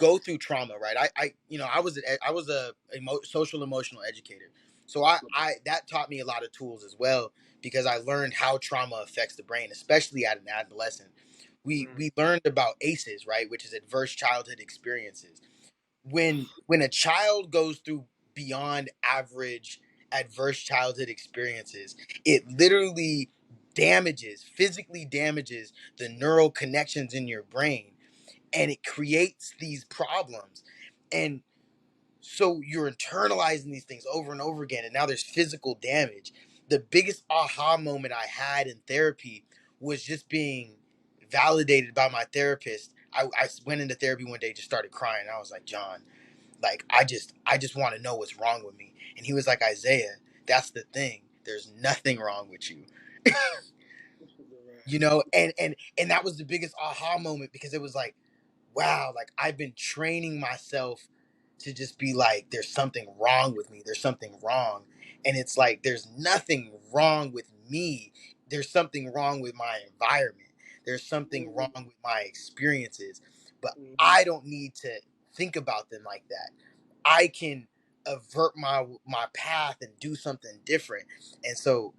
go through trauma, right? I was a social emotional educator, so I that taught me a lot of tools as well, because I learned how trauma affects the brain, especially at an adolescent. We learned about ACEs, right, which is adverse childhood experiences. When a child goes through beyond average adverse childhood experiences, it literally physically damages the neural connections in your brain, and it creates these problems. And so you're internalizing these things over and over again, and now there's physical damage. The biggest aha moment I had in therapy was just being validated by my therapist. I went into therapy one day, just started crying. I was like, John, like I just want to know what's wrong with me. And he was like, Isaiah, that's the thing, there's nothing wrong with you. And that was the biggest aha moment, because it was like, wow, like I've been training myself to just be like, there's something wrong with me, there's something wrong. And it's like, there's nothing wrong with me, there's something wrong with my environment, there's something wrong with my experiences. But I don't need to think about them like that. I can avert my path and do something different. And so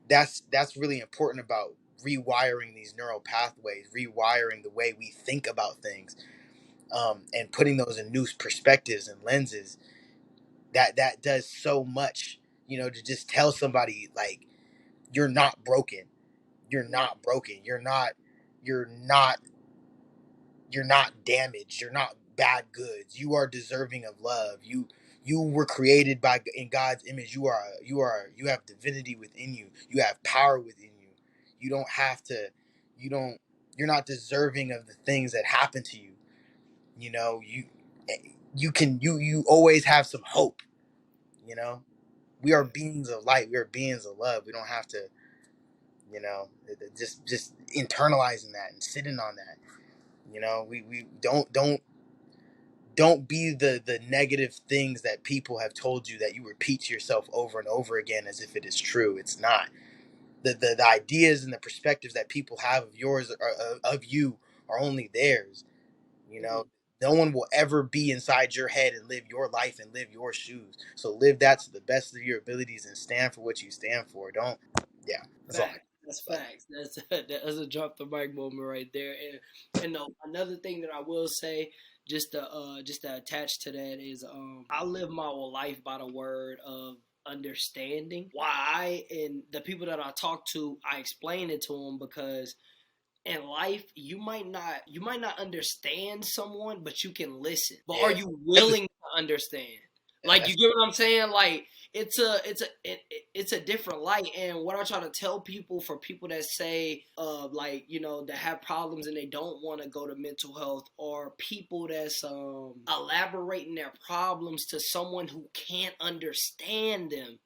that's really important about rewiring these neural pathways, rewiring the way we think about things, and putting those in new perspectives and lenses. That does so much, to just tell somebody, like, you're not broken, you're not broken, you're not you're not damaged, you're not bad goods, you are deserving of love. You were created in God's image. You have divinity within you, you have power within you. You don't have to you don't You're not deserving of the things that happen to you. you know you you always have some hope. you know we are beings of light, we are beings of love. We don't have to, just internalizing that and sitting on that. We don't be the negative things that people have told you, that you repeat to yourself over and over again as if it is true. It's not. The ideas and the perspectives that people have of yours, or of you, are only theirs. you know no one will ever be inside your head and live your life and live your shoes. So live that to the best of your abilities, and stand for what you stand for. Don't Yeah, that's all. Facts. That's facts. That's a drop the mic moment right there. And another thing that I will say, just to attach to that, is I live my whole life by the word of understanding. Why, and the people that I talk to, I explain it to them, because in life you might not understand someone, but you can listen. But are Yeah, you willing to understand? Like, you that's get what I'm saying? Like, it's a different light. And what I try to tell people, for people that say, like, that have problems and they don't want to go to mental health, or people that's elaborating their problems to someone who can't understand them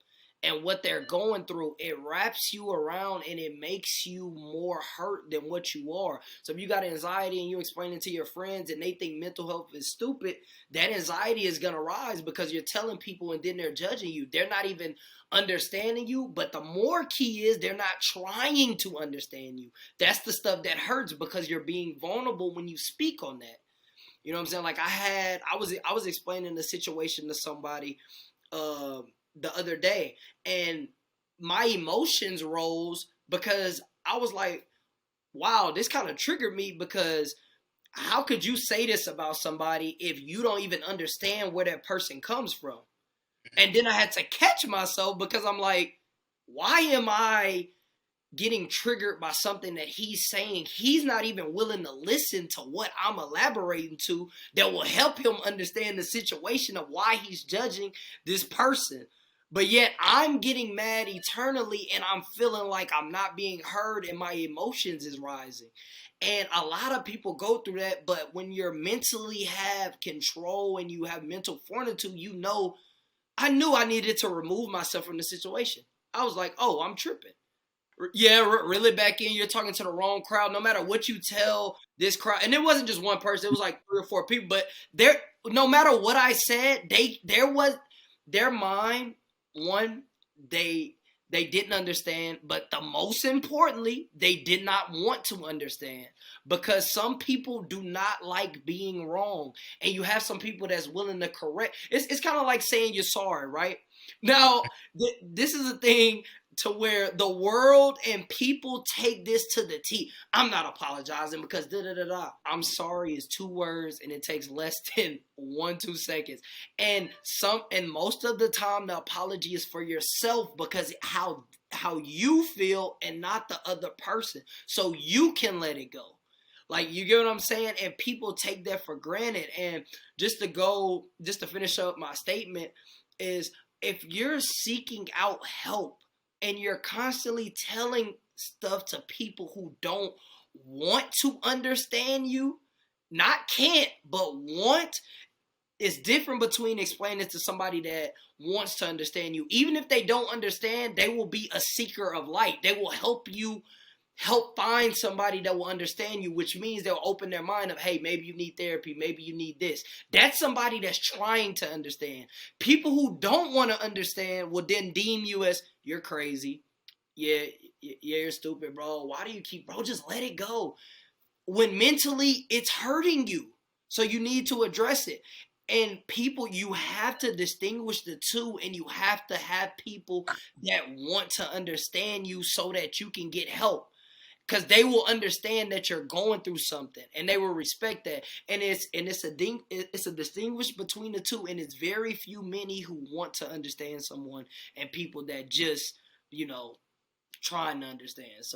and what they're going through, it wraps you around and it makes you more hurt than what you are. So if you got anxiety and you explain it to your friends and they think mental health is stupid, that anxiety is going to rise, because you're telling people and then they're judging you. They're not even understanding you. But the more key is, they're not trying to understand you. That's the stuff that hurts, because you're being vulnerable when you speak on that. You know what I'm saying? Like, I was explaining the situation to somebody uh, the other day, and my emotions rose, because I was like, wow, this kind of triggered me, because how could you say this about somebody if you don't even understand where that person comes from? And then I had to catch myself, because I'm like, why am I getting triggered by something that he's saying? He's not even willing to listen to what I'm elaborating to, that will help him understand the situation of why he's judging this person. But yet I'm getting mad eternally, and I'm feeling like I'm not being heard, and my emotions is rising. And a lot of people go through that. But when you're mentally have control and you have mental fortitude, I knew I needed to remove myself from the situation. I was like, oh, I'm tripping. Yeah, really back in, you're talking to the wrong crowd. No matter what you tell this crowd, and it wasn't just one person, it was like 3 or 4 people. But no matter what I said, there was their mind. One, they They didn't understand, but the most importantly, they did not want to understand, because some people do not like being wrong, and you have some people that's willing to correct. It's kind of like saying you're sorry, right? Now, this is a thing to where the world and people take this to the T. I'm not apologizing because da da da da. I'm sorry is 2 words and it takes less than 2 seconds. And most of the time the apology is for yourself, because how you feel and not the other person, so you can let it go. Like, you get what I'm saying? And people take that for granted. And just to finish up my statement is, if you're seeking out help and you're constantly telling stuff to people who don't want to understand you, not can't, but want, it's different between explaining it to somebody that wants to understand you. Even if they don't understand, they will be a seeker of light. They will help find somebody that will understand you, which means they'll open their mind of, hey, maybe you need therapy, maybe you need this. That's somebody that's trying to understand. People who don't want to understand will then deem you as, you're crazy. Yeah, you're stupid, bro. Why do you bro, just let it go. When mentally it's hurting you. So you need to address it. And people, you have to distinguish the two, and you have to have people that want to understand you so that you can get help. Because they will understand that you're going through something, and they will respect that. And it's a distinguish between the two, and it's very few many who want to understand someone, and people that just trying to understand. So